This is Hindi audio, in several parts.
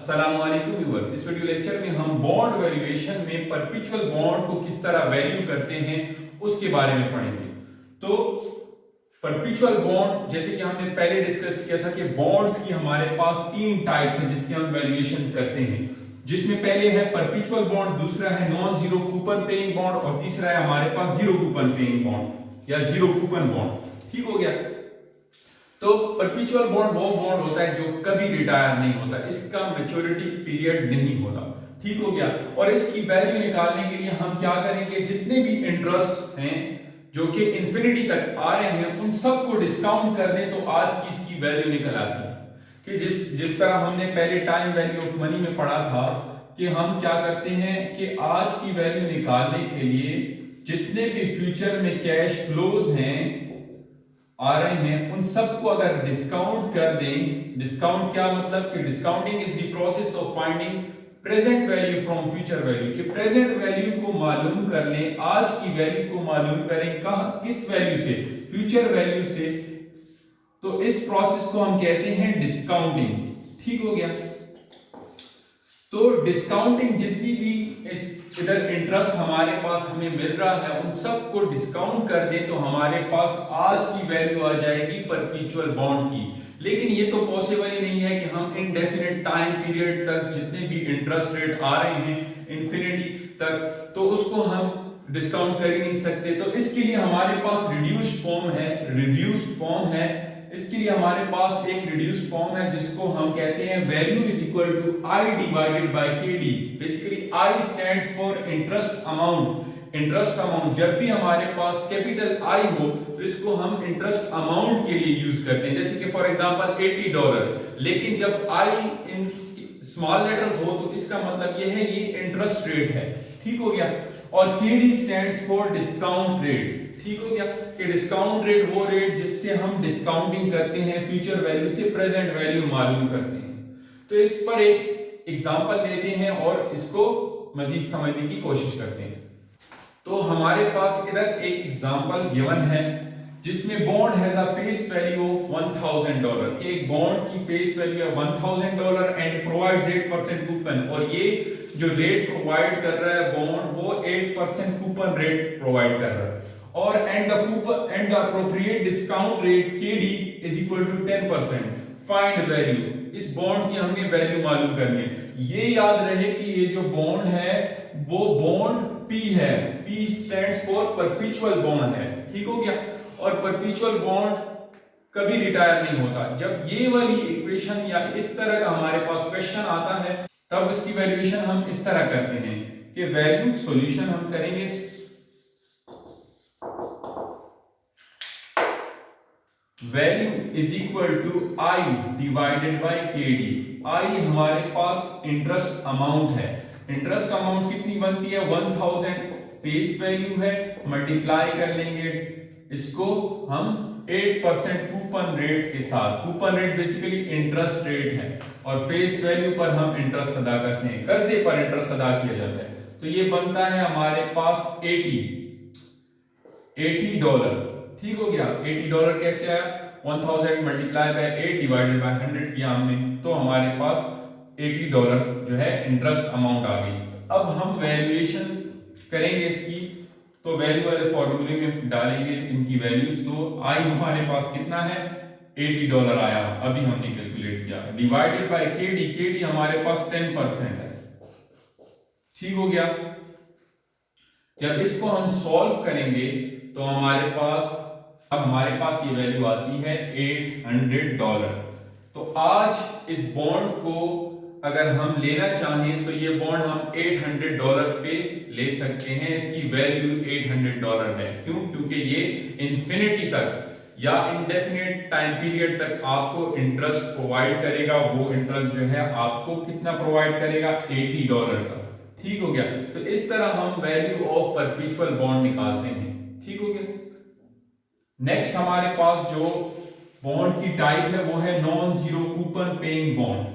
अस्सलाम वालेकुम व्यूअर्स। इस वीडियो लेक्चर में हम बॉन्ड वैल्यूएशन में परपेचुअल बॉन्ड को किस तरह वैल्यू करते हैं उसके बारे में पढ़ेंगे। तो परपेचुअल बॉन्ड जैसे कि हमने पहले डिस्कस किया था कि बॉन्ड्स की हमारे पास तीन टाइप्स हैं जिसकी हम वैल्यूएशन करते हैं, जिसमें पहले है परपेचुअल बॉन्ड, दूसरा है non zero coupon paying bond और तीसरा है हमारे पास जीरो कूपन पेइंग बॉन्ड या जीरो कूपन बॉन्ड। ठीक हो गया। तो परपेचुअल बॉन्ड वो बॉन्ड होता है जो कभी रिटायर नहीं होता, इसका मैच्योरिटी पीरियड नहीं होता। ठीक हो गया। और इसकी वैल्यू निकालने के लिए हम क्या करेंगे, जितने भी इंटरेस्ट हैं जो कि इंफिनिटी तक आ रहे हैं उन सबको डिस्काउंट कर दें तो आज की इसकी वैल्यू निकल आती है। कि जिस तरह हमने पहले टाइम वैल्यू ऑफ मनी में पढ़ा था कि हम क्या करते हैं कि आज की वैल्यू निकालने के लिए जितने भी फ्यूचर में कैश फ्लोज हैं आ रहे हैं उन सबको अगर डिस्काउंट कर दें, डिस्काउंट क्या मतलब कि discounting is the process of finding present value from future value, कि प्रेजेंट वैल्यू को मालूम कर लें, आज की वैल्यू को मालूम करें किस वैल्यू से, फ्यूचर वैल्यू से। तो इस प्रोसेस को हम कहते हैं डिस्काउंटिंग। ठीक हो गया। तो डिस्काउंटिंग जितनी भी इस इधर इंटरेस्ट हमारे पास हमें मिल रहा है उन सबको डिस्काउंट कर दें तो हमारे पास आज की वैल्यू आ जाएगी परपेचुअल बॉन्ड की। लेकिन ये तो पॉसिबल ही नहीं है कि हम इनडेफिनेट टाइम पीरियड तक जितने भी इंटरेस्ट रेट आ रहे हैं इंफिनिटी तक, तो उसको हम डिस्काउंट कर ही नहीं सकते। तो इसके लिए हमारे पास रिड्यूस्ड फॉर्म है। इसके लिए हमारे पास एक रिड्यूस्ड फॉर्म है जिसको हम कहते हैं value is equal to I divided by K D. Basically I stands for interest amount. Interest amount जब भी हमारे पास कैपिटल आई हो तो इसको हम इंटरेस्ट अमाउंट के लिए यूज करते हैं, जैसे कि फॉर एग्जांपल $80। लेकिन जब आई इन स्मॉल लेटर्स हो तो इसका मतलब यह है ये इंटरेस्ट रेट है। ठीक हो गया। और के D stands for discount rate. ठीक हो गया कि डिस्काउंट रेट वो रेट जिससे हम डिस्काउंटिंग करते हैं, फ्यूचर वैल्यू से प्रेजेंट वैल्यू मालूम करते हैं। तो इस पर एक एग्जांपल लेते हैं और इसको मजीद समझने की कोशिश करते हैं। तो हमारे पास इधर एक एग्जांपल गिवन है जिसमें bond has a face value of $1000, कि एक बॉन्ड की फेस वैल्यू है $1000 एंड प्रोवाइड्स 8% कूपन, और ये जो रेट प्रोवाइड कर रहा है बॉन्ड वो 8% कूपन रेट प्रोवाइड कर रहा है। और and the appropriate discount rate KD is equal to 10%। Find value. इस बॉन्ड की हमने वैल्यू मालूम करनी है। ये याद रहे कि ये जो बॉन्ड है वो बॉन्ड P है। P stands for perpetual bond है। ठीक हो गया। और परपेचुअल बॉन्ड कभी रिटायर नहीं होता। जब ये वाली इक्वेशन या इस तरह का हमारे पास क्वेश्चन आता है तब इसकी वैल्यूएशन हम इस तरह करते हैं कि वैल्यू सॉल्यूशन हम करेंगे value is equal to I divided by K D. I हमारे पास इंटरेस्ट अमाउंट है। इंटरेस्ट अमाउंट कितनी बनती है, 1000 फेस वैल्यू है, मल्टीप्लाई कर लेंगे इसको हम 8% कूपन रेट के साथ। Coupon rate basically interest rate है और फेस वैल्यू पर हम इंटरेस्ट अदा करते हैं, कर्जे पर इंटरेस्ट अदा किया जाता है। तो ये बनता है हमारे पास $80। ठीक हो गया। $80 कैसे आया, 1000 मल्टीप्लाई बाय 8 डिवाइडेड बाय 100 किया हमने, तो हमारे पास $80 जो है इंटरेस्ट अमाउंट आ गई। अब हम वैल्यूएशन करेंगे इसकी, तो वैल्यू वाले फॉर्मूले में डालेंगे इनकी वैल्यूज। तो आई हमारे पास कितना है, $80 आया, अभी हमने कैलकुलेट किया, डिवाइडेड बाय केडी हमारे पास 10% है। ठीक हो गया। जब इसको हम सॉल्व करेंगे तो हमारे पास ये वैल्यू आती है $800। तो आज इस बॉन्ड को अगर हम लेना चाहें तो ये बॉन्ड हम $800 पे ले सकते हैं। इसकी वैल्यू $800 है। क्यों? क्योंकि ये इंफिनिटी तक या इंडेफिनिट टाइम पीरियड तक आपको इंटरेस्ट प्रोवाइड करेगा। वो इंटरेस्ट जो है आपको कितना प्रोवाइड करेगा, $80 का। ठीक हो गया। तो इस तरह हम वैल्यू ऑफ परपेचुअल बॉन्ड निकालते हैं। ठीक हो गया। नेक्स्ट हमारे पास जो बॉन्ड की टाइप है वो है non zero coupon paying bond.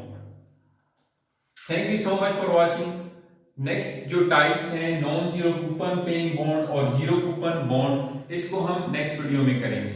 Thank you so much for watching. Next जो टाइप्स हैं non zero coupon paying bond और जीरो कूपन बॉन्ड, इसको हम नेक्स्ट वीडियो में करेंगे।